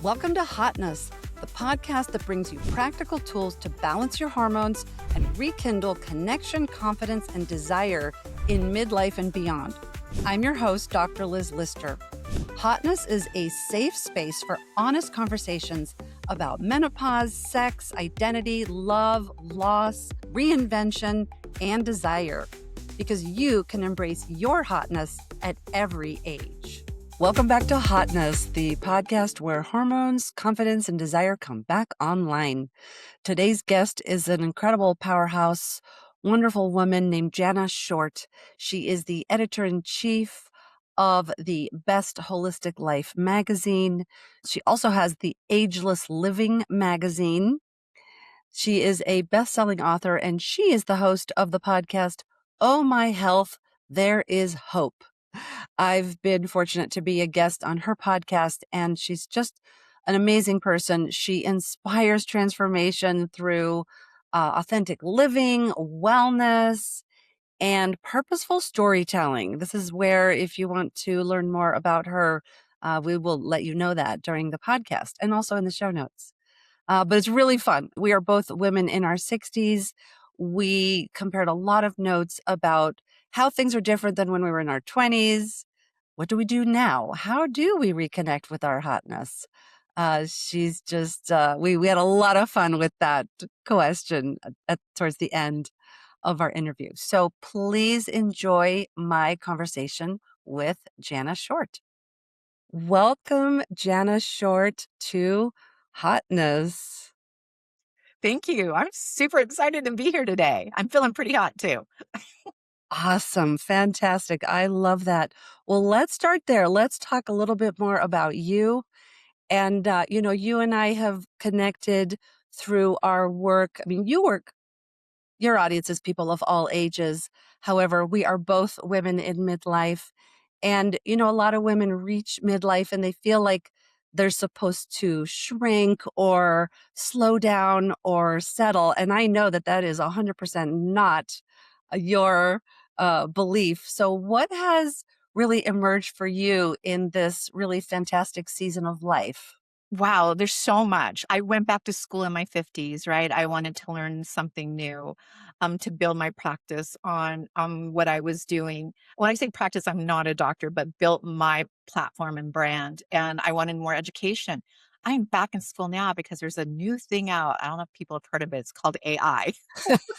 Welcome to Hotness, the podcast that brings you practical tools to balance your hormones and rekindle connection, confidence, and desire in midlife and beyond. I'm your host, Dr. Liz Lyster. Hotness is a safe space for honest conversations about menopause, sex, identity, love, loss, reinvention, and desire, because you can embrace your hotness at every age. Welcome back to Hotness, the podcast where hormones, confidence, and desire come back online. Today's guest is an incredible powerhouse, wonderful woman named Jana Short. She is the editor-in-chief of the Best Holistic Life magazine. She also has the Ageless Living magazine. She is a best-selling author, and she is the host of the podcast, Oh My Health, There Is Hope. I've been fortunate to be a guest on her podcast, and she's just an amazing person. She inspires transformation through authentic living, wellness, and purposeful storytelling. This is where, if you want to learn more about her, we will let you know that during the podcast and also in the show notes. But it's really fun. We are both women in our 60s. We compared a lot of notes about how things are different than when we were in our 20s. What do we do now? How do we reconnect with our hotness? She's just, we had a lot of fun with that question towards the end of our interview. So please enjoy my conversation with Jana Short. Welcome, Jana Short, to Hotness. Thank you. I'm super excited to be here today. I'm feeling pretty hot too. Awesome. Fantastic. I love that. Well, let's start there. Let's talk a little bit more about you. And, you and I have connected through our work. I mean, your audience is people of all ages. However, we are both women in midlife. And, a lot of women reach midlife and they feel like they're supposed to shrink or slow down or settle. And I know that that is 100% not your belief. So what has really emerged for you in this really fantastic season of life? Wow, there's so much. I went back to school in my 50s, right? I wanted to learn something new, to build my practice on what I was doing. When I say practice, I'm not a doctor, but built my platform and brand, and I wanted more education. I'm back in school now because there's a new thing out. I don't know if people have heard of it. It's called AI.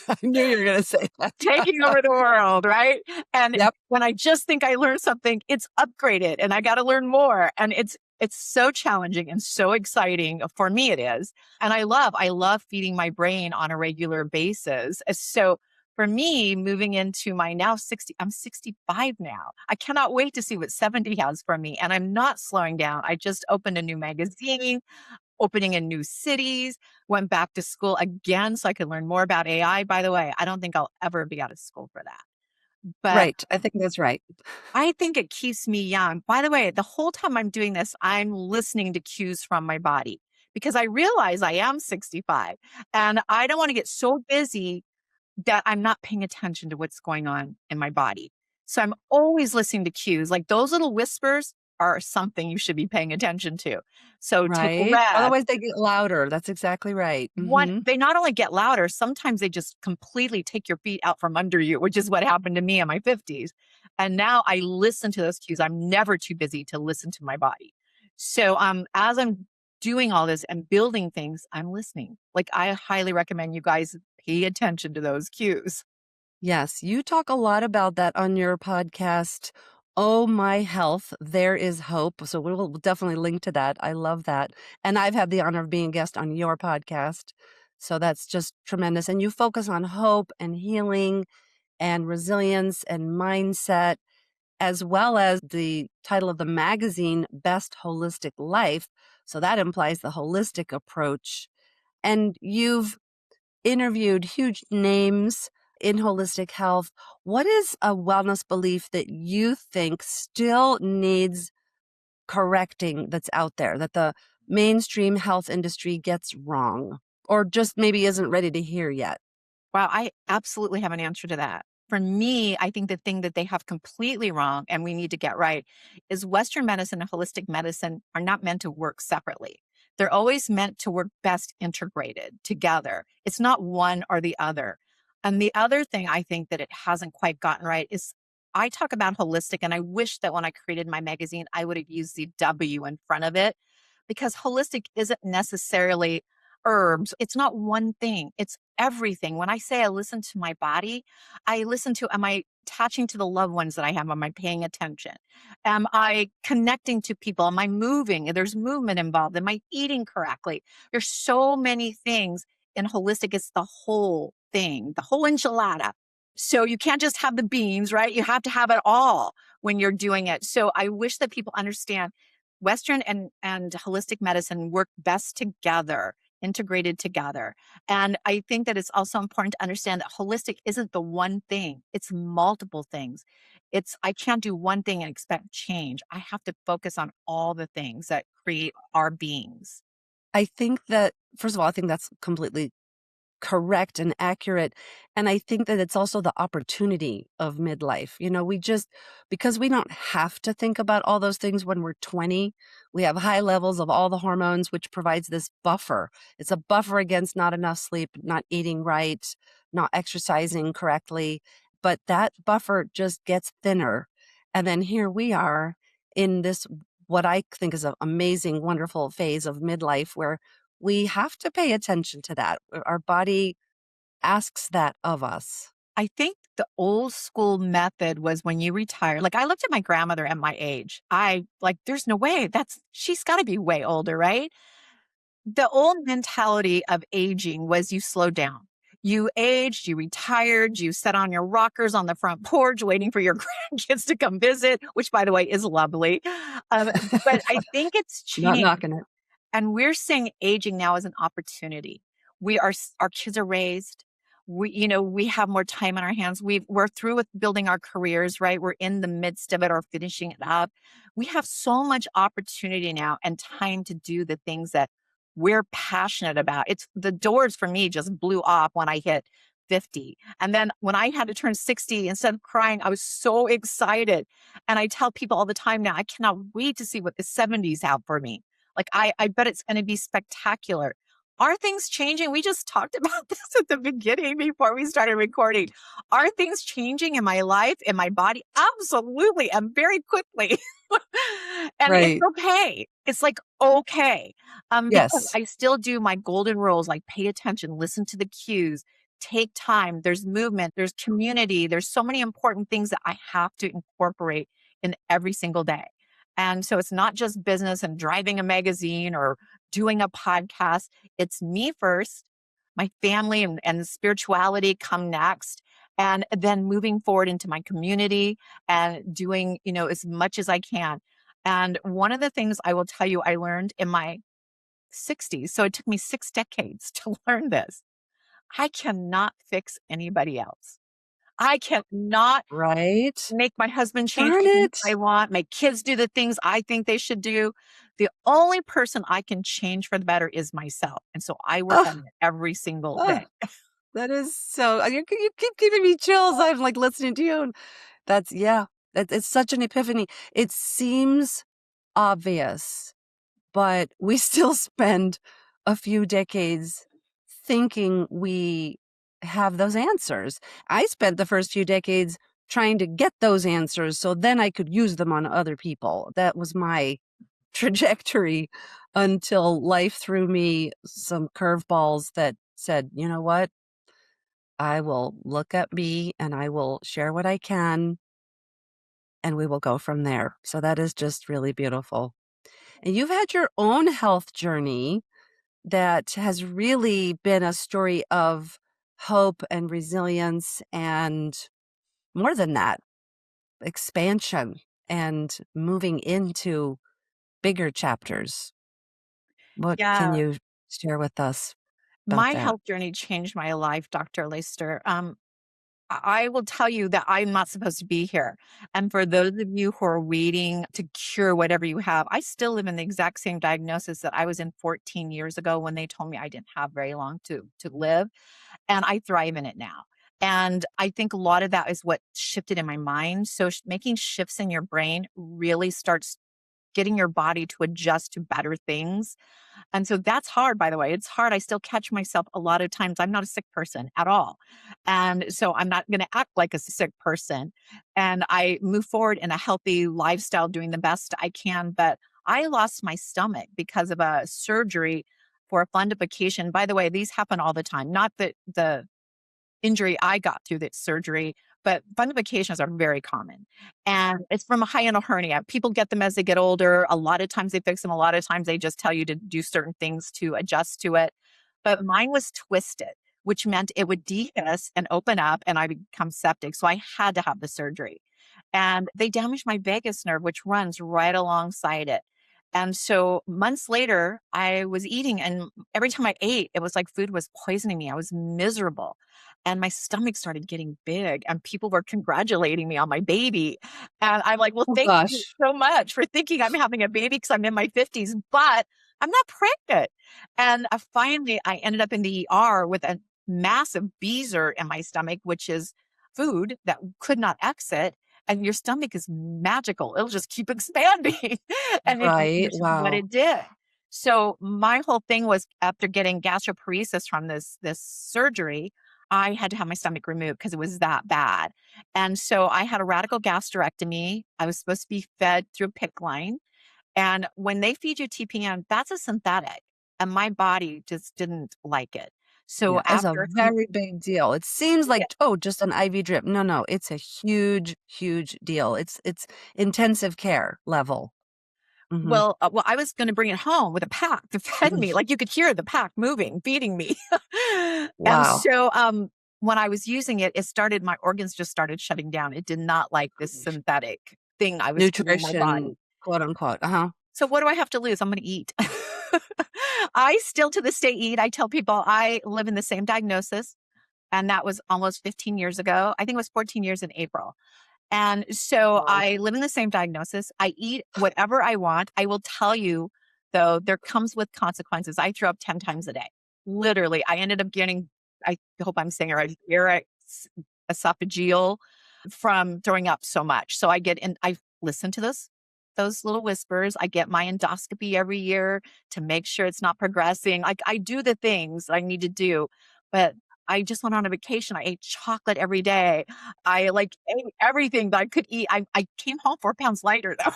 I knew you were going to say that. Taking over the world, right? And Yep. when I just think I learned something, it's upgraded and I got to learn more. And it's so challenging and so exciting. For me, it is. And I love feeding my brain on a regular basis. So for me, moving into my now 60, I'm 65 now. I cannot wait to see what 70 has for me. And I'm not slowing down. I just opened a new magazine, opening in new cities, went back to school again so I could learn more about AI. By the way, I don't think I'll ever be out of school for that. But Right. I think that's right. I think it keeps me young. By the way, the whole time I'm doing this, I'm listening to cues from my body because I realize I am 65 and I don't want to get so busy that I'm not paying attention to what's going on in my body. So I'm always listening to cues. Like those little whispers are something you should be paying attention to. So take a Right. breath. Otherwise they get louder. That's exactly right. One, they not only get louder, sometimes they just completely take your feet out from under you, which is what happened to me in my 50s. And now I listen to those cues. I'm never too busy to listen to my body. So as I'm doing all this and building things, I'm listening. Like I highly recommend you guys pay attention to those cues. Yes, you talk a lot about that on your podcast, Oh My Health, There Is Hope. So we'll definitely link to that. I love that. And I've had the honor of being a guest on your podcast. So that's just tremendous. And you focus on hope and healing and resilience and mindset, as well as the title of the magazine, Best Holistic Life. So that implies the holistic approach. And you've interviewed huge names in holistic health. What is a wellness belief that you think still needs correcting that's out there that the mainstream health industry gets wrong or just maybe isn't ready to hear yet? Wow, I absolutely have an answer to that. For me, I think the thing that they have completely wrong and we need to get right is Western medicine and holistic medicine are not meant to work separately. They're always meant to work best integrated together. It's not one or the other. And the other thing I think that it hasn't quite gotten right is I talk about holistic, and I wish that when I created my magazine, I would have used the W in front of it because holistic isn't necessarily herbs. It's not one thing, it's everything. When I say I listen to my body, I listen to, am I attaching to the loved ones that I have? Am I paying attention? Am I connecting to people? Am I moving? There's movement involved. Am I eating correctly? There's so many things in holistic. It's the whole thing, the whole enchilada. So you can't just have the beans, right? You have to have it all when you're doing it. So I wish that people understand Western and holistic medicine work best together, integrated together. And I think that it's also important to understand that holistic isn't the one thing, it's multiple things. I can't do one thing and expect change. I have to focus on all the things that create our beings. I think that, first of all, I think that's completely correct and accurate. And I think that it's also the opportunity of midlife. We just, because we don't have to think about all those things when we're 20, we have high levels of all the hormones, which provides this buffer. It's a buffer against not enough sleep, not eating right, not exercising correctly. But that buffer just gets thinner. And then here we are in this, what I think is an amazing, wonderful phase of midlife where we have to pay attention to that. Our body asks that of us. I think the old school method was when you retire. Like I looked at my grandmother at my age. There's no way she's got to be way older, right? The old mentality of aging was you slowed down. You aged, you retired, you sat on your rockers on the front porch waiting for your grandkids to come visit, which by the way is lovely. Um, but I think it's Not changed. knocking it. And we're seeing aging now as an opportunity. Our kids are raised. We have more time on our hands. We're through with building our careers, right? We're in the midst of it or finishing it up. We have so much opportunity now and time to do the things that we're passionate about. It's the doors for me just blew off when I hit 50. And then when I had to turn 60, instead of crying, I was so excited. And I tell people all the time now, I cannot wait to see what the 70s have for me. Like, I bet it's going to be spectacular. Are things changing? We just talked about this at the beginning before we started recording. Are things changing in my life, in my body? Absolutely, and very quickly. And it's Right. okay. It's like, okay. Because Yes. I still do my golden rules, like pay attention, listen to the cues, take time. There's movement, there's community. There's so many important things that I have to incorporate in every single day. And so it's not just business and driving a magazine or doing a podcast. It's me first, my family and spirituality come next. And then moving forward into my community and doing, as much as I can. And one of the things I will tell you I learned in my 60s, so it took me 6 decades to learn this. I cannot fix anybody else. I cannot Right. make my husband change Darn the things it. I want, make kids do the things I think they should do. The only person I can change for the better is myself. And so I work Oh, on it every single oh, day. that is so, you keep giving me chills. I'm like listening to you. And yeah, it's such an epiphany. It seems obvious, but we still spend a few decades thinking we have those answers. I spent the first few decades trying to get those answers so then I could use them on other people. That was my trajectory until life threw me some curveballs that said, you know what? I will look at me and I will share what I can and we will go from there. So that is just really beautiful. And you've had your own health journey that has really been a story of hope and resilience and more than that, expansion and moving into bigger chapters. What can Yeah. you share with us about My that? health journey changed my life, Dr. Lyster. I will tell you that I'm not supposed to be here. And for those of you who are waiting to cure whatever you have, I still live in the exact same diagnosis that I was in 14 years ago when they told me I didn't have very long to live. And I thrive in it now. And I think a lot of that is what shifted in my mind. So making shifts in your brain really starts getting your body to adjust to better things. And so that's hard, by the way. It's hard. I still catch myself a lot of times. I'm not a sick person at all. And so I'm not going to act like a sick person. And I move forward in a healthy lifestyle, doing the best I can. But I lost my stomach because of a surgery for a fundification. By the way, these happen all the time. Not that the injury I got through the surgery, but fundifications are very common. And it's from a hiatal hernia. People get them as they get older. A lot of times they fix them. A lot of times they just tell you to do certain things to adjust to it. But mine was twisted, which meant it would dehisce and open up and I become septic. So I had to have the surgery. And they damaged my vagus nerve, which runs right alongside it. And so months later, I was eating, and every time I ate, it was like food was poisoning me. I was miserable. And my stomach started getting big, and people were congratulating me on my baby. And I'm like, well, Oh thank you gosh. so much for thinking I'm having a baby because I'm in my 50s, but I'm not pregnant. And finally, I ended up in the ER with a massive beezer in my stomach, which is food that could not exit. And your stomach is magical. It'll just keep expanding. And Right. which is what Wow. it did. So my whole thing was after getting gastroparesis from this surgery, I had to have my stomach removed because it was that bad. And so I had a radical gastrectomy. I was supposed to be fed through a PICC line. And when they feed you TPN, that's a synthetic. And my body just didn't like it. So Yeah, it's a after a few, very big deal. It seems yeah, like, oh, just an IV drip. No, no, it's a huge, huge deal. It's intensive care level. Mhm. well, I was gonna bring it home with a pack to fed me, like, you could hear the pack moving, feeding me. And Wow. so, when I was using it, it started my organs just started shutting down. It did not like this synthetic thing I was feeding my Nutrition, body. quote unquote. Uh-huh. So what do I have to lose? I'm gonna eat. I still to this day eat. I tell people I live in the same diagnosis, and that was almost 15 years ago. I think it was 14 years in April. And so Wow. I live in the same diagnosis. I eat whatever I want. I will tell you, though, there comes with consequences. I throw up 10 times a day. Literally, I ended up getting, I hope I'm saying it right, esophageal from throwing up so much. So I get in, I listen to those little whispers. I get my endoscopy every year to make sure it's not progressing. Like I do the things I need to do, but I just went on a vacation. I ate chocolate every day. I like ate everything that I could eat. I came home 4 pounds lighter though,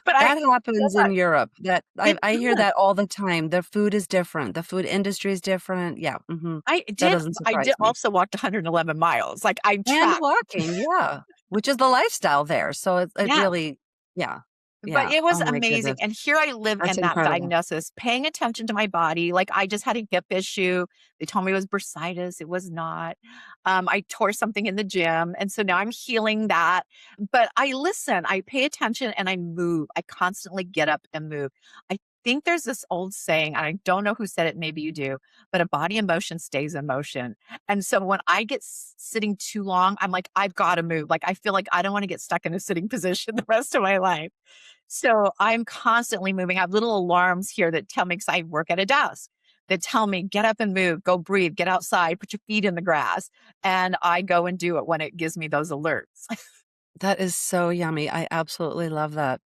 but I That ate so happens in much. Europe. That It I hear does. that all the time. The food is different. The food industry is different. Yeah. Mhm. I That did. doesn't I did surprise me. also walked 111 miles. Like I And tracked. walking, yeah, which is the lifestyle there. So it Yeah. really, yeah. But Yeah. it Oh was my amazing, goodness. and here I live That's in that incredible. diagnosis, paying attention to my body, like, I just had a hip issue, they told me it was bursitis, it was not. I tore something in the gym, and so now I'm healing that, but I listen, I pay attention, and I move, I constantly get up and move. I think there's this old saying, and I don't know who said it, maybe you do, but "A body in motion stays in motion," and so when I get sitting too long, I'm like, "I've gotta move," like, I feel like I don't wanna get stuck in a sitting position the rest of my life. So I'm constantly moving. I have little alarms here that tell me, because I work at a desk, that tell me, get up and move, go breathe, get outside, put your feet in the grass. And I go and do it when it gives me those alerts. That is so yummy. I absolutely love that.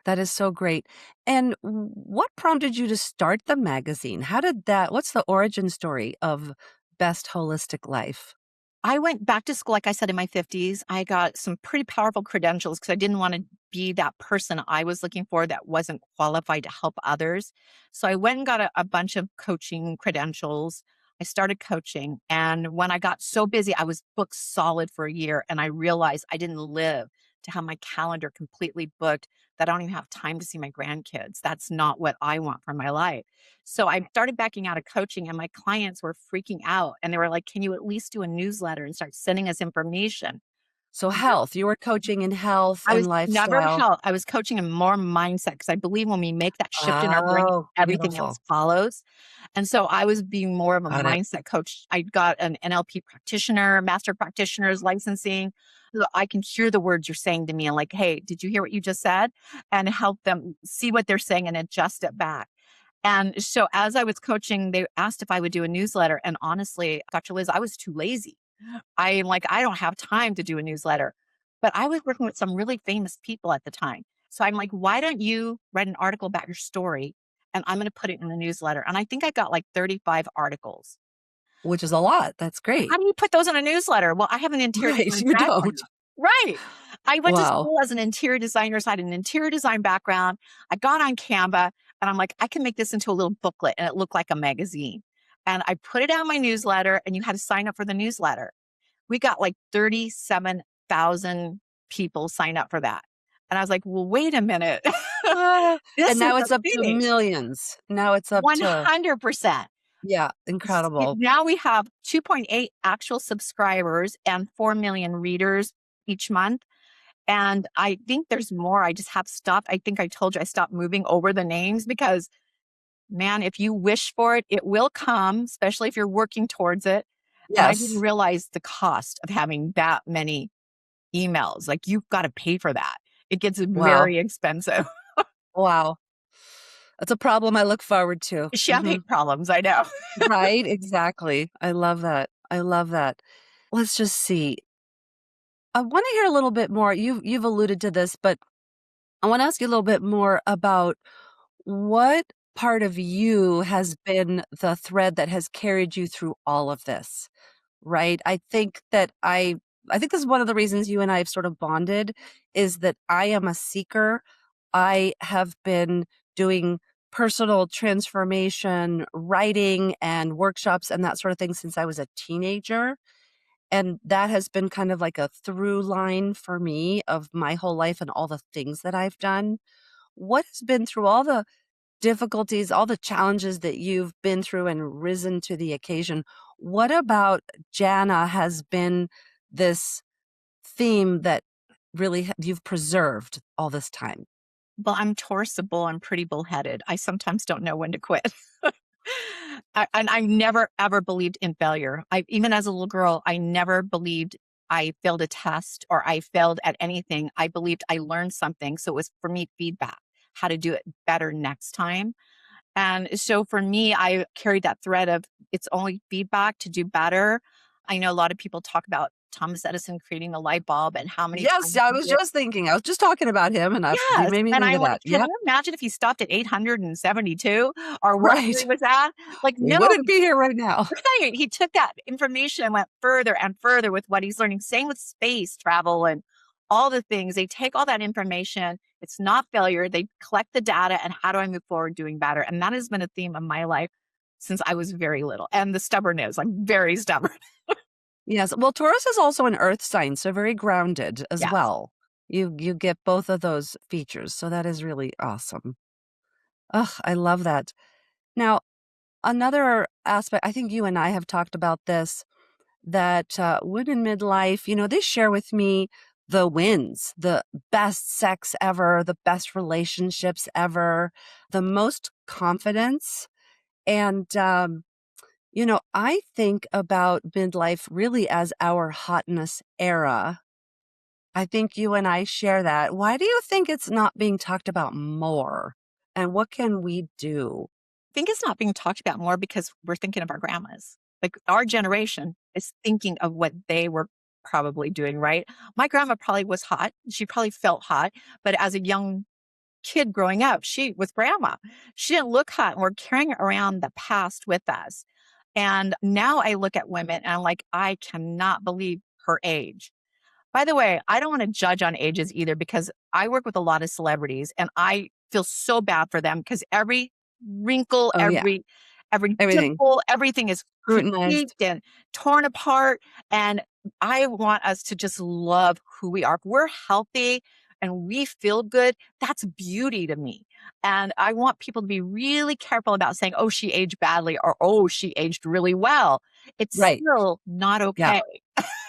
That is so great. And what prompted you to start the magazine? How did that what's the origin story of Best Holistic Life? I went back to school, like I said, in my 50s. I got some pretty powerful credentials because I didn't want to be that person I was looking for that wasn't qualified to help others. So I went and got a bunch of coaching credentials. I started coaching. And when I got so busy, I was booked solid for a year. And I realized I didn't live to have my calendar completely booked, that I don't even have time to see my grandkids. That's not what I want for my life. So I started backing out of coaching and my clients were freaking out and they were like, "Can you at least do a newsletter and start sending us information?" So health, you were coaching in health I and was never lifestyle. help. I was coaching in more mindset because I believe when we make that shift in our brain, Oh, everything else beautiful. follows. And so I was being more of a Got it. mindset coach. I got an NLP practitioner, master practitioner's licensing. So I can hear the words you're saying to me and like, hey, did you hear what you just said? And help them see what they're saying and adjust it back. And so as I was coaching, they asked if I would do a newsletter. And honestly, Dr. Liz, I was too lazy. I'm like, I don't have time to do a newsletter. But I was working with some really famous people at the time. So I'm like, why don't you write an article about your story? And I'm going to put it in the newsletter. And I think I got like 35 articles. Which is a lot. That's great. How do you put those in a newsletter? Well, I have an interior Right. design You background. don't. Right. I went to Wow. school as an interior designer, so I had an interior design background. I got on Canva and I'm like, I can make this into a little booklet and it looked like a magazine. And I put it out in my newsletter and you had to sign up for the newsletter. We got like 37,000 people sign up for that. And I was like, well, wait a minute. Ah, This and is now it's up to amazing. millions. Now it's up to 100%. yeah, incredible. Now we have 2.8 actual subscribers and 4 million readers each month. And I think there's more. I just have stopped. I think I told you I stopped moving over the names because, man, if you wish for it, it will come, especially if you're working towards it. And I didn't Yes. realize the cost of having that many emails. Like you've got to pay for that. It gets Wow. very expensive. Wow. That's a problem I look forward to. Champagne problems, I know. Right? Exactly. I love that. I love that. Let's just see. I want to hear a little bit more. You've alluded to this, but I want to ask you a little bit more about what part of you has been the thread that has carried you through all of this, right? I think this is one of the reasons you and I have sort of bonded is that I am a seeker. I have been doing personal transformation, writing and workshops and that sort of thing since I was a teenager. And that has been kind of like a through line for me of my whole life and all the things that I've done. What has been through all the difficulties, all the challenges that you've been through and risen to the occasion? What about Jana has been this theme that really you've preserved all this time? Well, I'm torsible. I'm pretty bullheaded. I sometimes don't know when to quit. And I never ever believed in failure. Even as a little girl, I never believed I failed a test or I failed at anything. I believed I learned something. So it was for me feedback, how to do it better next time. And so for me, I carried that thread of it's only feedback to do better. I know a lot of people talk about Thomas Edison creating the light bulb and how many Yes, times I he was did. just thinking. I was just talking about him, and you Yes, made me and think I'm of like, that. can Yep, you imagine if he stopped at 872 or whatever he right. was at? Like, We no, wouldn't be here right now. right. He took that information and went further and further with what he's learning. Same with space travel and all the things. They take all that information. It's not failure. They collect the data and how do I move forward doing better? And that has been a theme of my life since I was very little. And the stubbornness, I'm very stubborn. Yes. Well, Taurus is also an earth sign, so very grounded as Yes. well. You get both of those features, so that is really awesome. Ugh, I love that. Now, another aspect, I think you and I have talked about this, that women midlife, they share with me the wins, the best sex ever, the best relationships ever, the most confidence. And, I think about midlife really as our hotness era. I think you and I share that. Why do you think it's not being talked about more? And what can we do? Think it's not being talked about more because we're thinking of our grandmas. Like our generation is thinking of what they were probably doing, right? My grandma probably was hot. She probably felt hot, but as a young kid growing up, she was grandma. She didn't look hot, and we're carrying around the past with us. And now I look at women and I'm like, I cannot believe her age. By the way, I don't want to judge on ages either because I work with a lot of celebrities and I feel so bad for them because every wrinkle, Oh, yeah. every Everything dimple, everything is scrutinized. critiqued and torn apart. And I want us to just love who we are. If we're healthy and we feel good, that's beauty to me. And I want people to be really careful about saying, oh, she aged badly or oh, she aged really well. It's Right. still not Yeah. okay.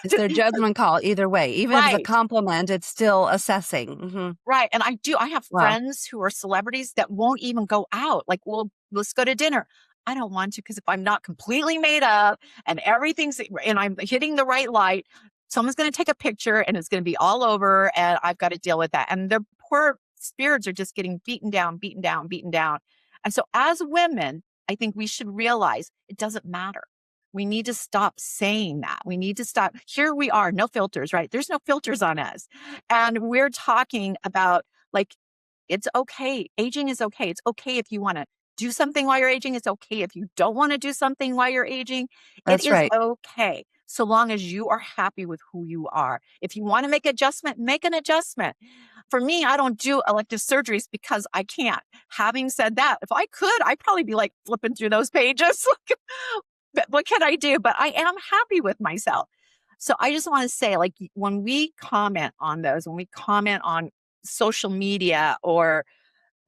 It's their judgment call either way. Even if it's a Right. compliment, it's still assessing. Right, and I have Wow. friends who are celebrities that won't even go out, like, "Well, let's go to dinner." I don't want to because if I'm not completely made up and everything's and I'm hitting the right light, someone's gonna take a picture and it's gonna be all over, and I've gotta deal with that, and their poor spirits are just getting beaten down, beaten down, beaten down, And so as women, I think we should realize it doesn't matter. We need to stop saying that. We need to stop. Here we are, no filters, right? There's no filters on us. And we're talking about like, it's okay. Aging is okay. It's okay if you want to do something while you're aging. It's okay if you don't want to do something while you're aging. It That's is right. okay. So long as you are happy with who you are. If you want to make adjustment, make an adjustment. For me, I don't do elective surgeries because I can't. Having said that, if I could, I'd probably be like flipping through those pages. But what can I do? But I am happy with myself. So I just want to say, like, when we comment on those, when we comment on social media or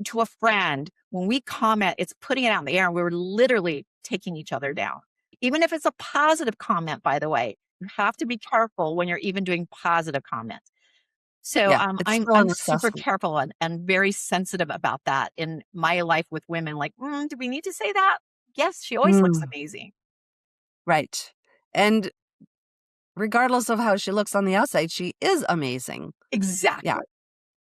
to a friend, when we comment, it's putting it out in the air and we're literally taking each other down. Even if it's a positive comment, by the way, you have to be careful when you're even doing positive comments. So Yeah, it's still I'm an super assessment. careful and very sensitive about that in my life with women. Like, do we need to say that? Yes, she always looks Mm, amazing. right. And regardless of how she looks on the outside, she is amazing. Yeah. Exactly.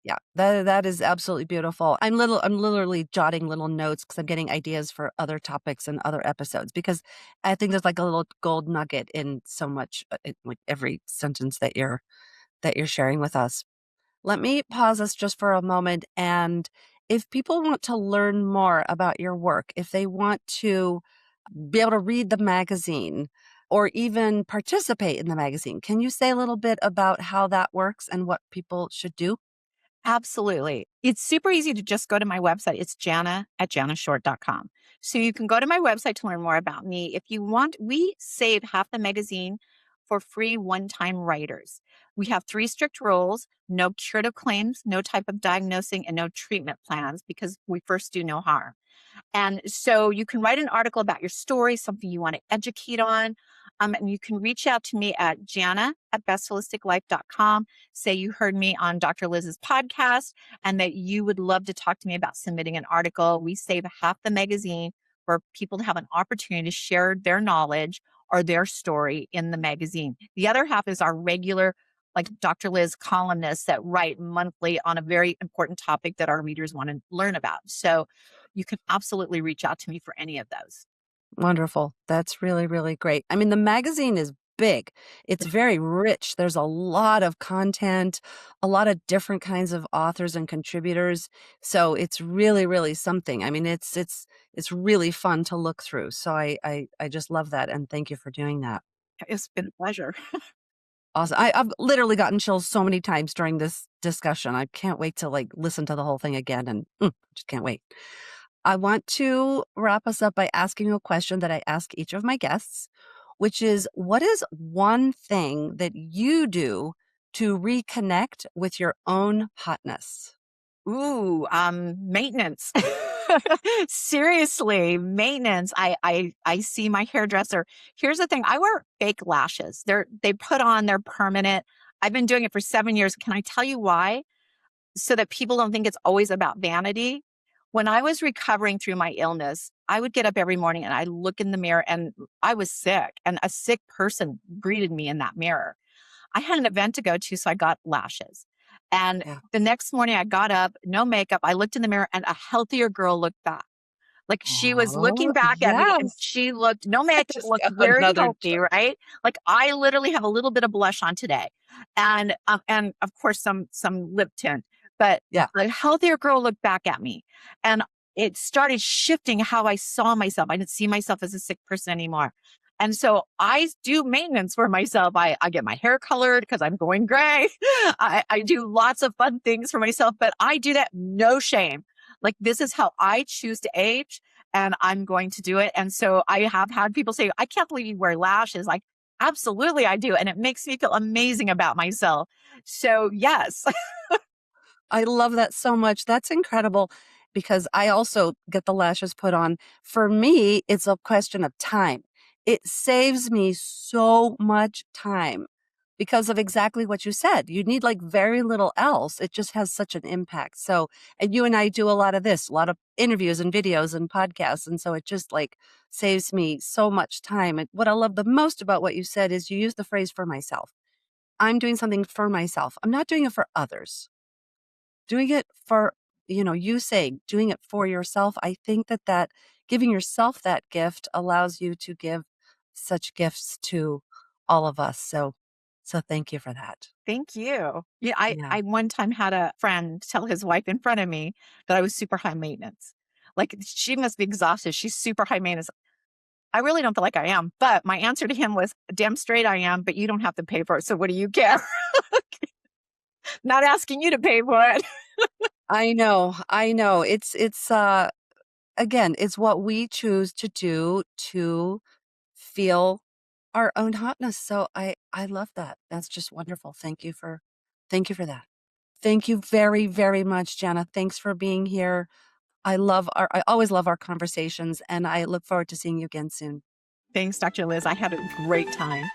Yeah, that is absolutely beautiful. I'm literally jotting little notes because I'm getting ideas for other topics and other episodes because I think there's like a little gold nugget in so much, like every sentence that you're sharing with us. Let me pause us just for a moment, and if people want to learn more about your work, if they want to be able to read the magazine or even participate in the magazine, can you say a little bit about how that works and what people should do? Absolutely. It's super easy to just go to my website. It's Jana at janashort.com. So you can go to my website to learn more about me. If you want, we save half the magazine for free one-time writers. We have 3 strict rules: no curative claims, no type of diagnosing, and no treatment plans, because we first do no harm. And so you can write an article about your story, something you want to educate on. And you can reach out to me at Jana at bestholisticlife.com. Say you heard me on Dr. Liz's podcast and that you would love to talk to me about submitting an article. We save half the magazine for people to have an opportunity to share their knowledge or their story in the magazine. The other half is our regular, like Dr. Liz columnists that write monthly on a very important topic that our readers want to learn about. So you can absolutely reach out to me for any of those. Wonderful. That's really, really great. I mean, the magazine is big. It's very rich. There's a lot of content, a lot of different kinds of authors and contributors. So it's really, really something. I mean, it's really fun to look through. So I just love that. And thank you for doing that. It's been a pleasure. Awesome. I've literally gotten chills so many times during this discussion. I can't wait to like listen to the whole thing again and just can't wait. I want to wrap us up by asking you a question that I ask each of my guests, which is what is one thing that you do to reconnect with your own hotness? Ooh, maintenance. Seriously, maintenance. I see my hairdresser. Here's the thing. I wear fake lashes. They put on, they're permanent. I've been doing it for 7 years. Can I tell you why? So that people don't think it's always about vanity. When I was recovering through my illness, I would get up every morning and I look in the mirror and I was sick, and a sick person greeted me in that mirror. I had an event to go to, so I got lashes. And Yeah. the next morning I got up, no makeup. I looked in the mirror and a healthier girl looked back. Like she was looking Oh, back at me and yes. she looked, no I makeup, just looked got very another healthy, joke. right? Like I literally have a little bit of blush on today, and of course some lip tint. But Yeah. the healthier girl looked back at me, and it started shifting how I saw myself. I didn't see myself as a sick person anymore. And so I do maintenance for myself. I get my hair colored because I'm going gray. I do lots of fun things for myself, but I do that no shame. Like this is how I choose to age, and I'm going to do it. And so I have had people say, I can't believe you wear lashes. Like, absolutely, I do. And it makes me feel amazing about myself. So, yes. I love that so much. That's incredible because I also get the lashes put on. For me, it's a question of time. It saves me so much time because of exactly what you said. You need like very little else. It just has such an impact. So, and you and I do a lot of this, a lot of interviews and videos and podcasts. And so it just like saves me so much time. And what I love the most about what you said is you use the phrase for myself. I'm doing something for myself. I'm not doing it for others. Doing it for you say doing it for yourself, I think that giving yourself that gift allows you to give such gifts to all of us. So thank you for that. Thank you. Yeah, I Yeah. I one time had a friend tell his wife in front of me that I was super high maintenance. Like, she must be exhausted. She's super high maintenance. I really don't feel like I am, but my answer to him was, "Damn straight I am, but you don't have to pay for it, so what do you care?" Not asking you to pay for it. I know. I know. It's again, it's what we choose to do to feel our own hotness. So I love that. That's just wonderful. Thank you for that. Thank you very, very much, Jana. Thanks for being here. I always love our conversations, and I look forward to seeing you again soon. Thanks, Dr. Liz. I had a great time.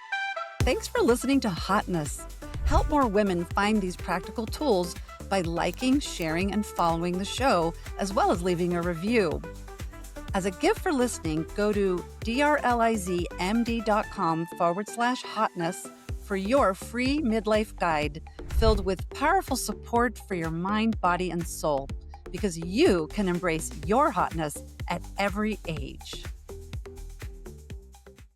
Thanks for listening to Hotness. Help more women find these practical tools by liking, sharing, and following the show, as well as leaving a review. As a gift for listening, go to drlizmd.com/hotness for your free midlife guide filled with powerful support for your mind, body, and soul, because you can embrace your hotness at every age.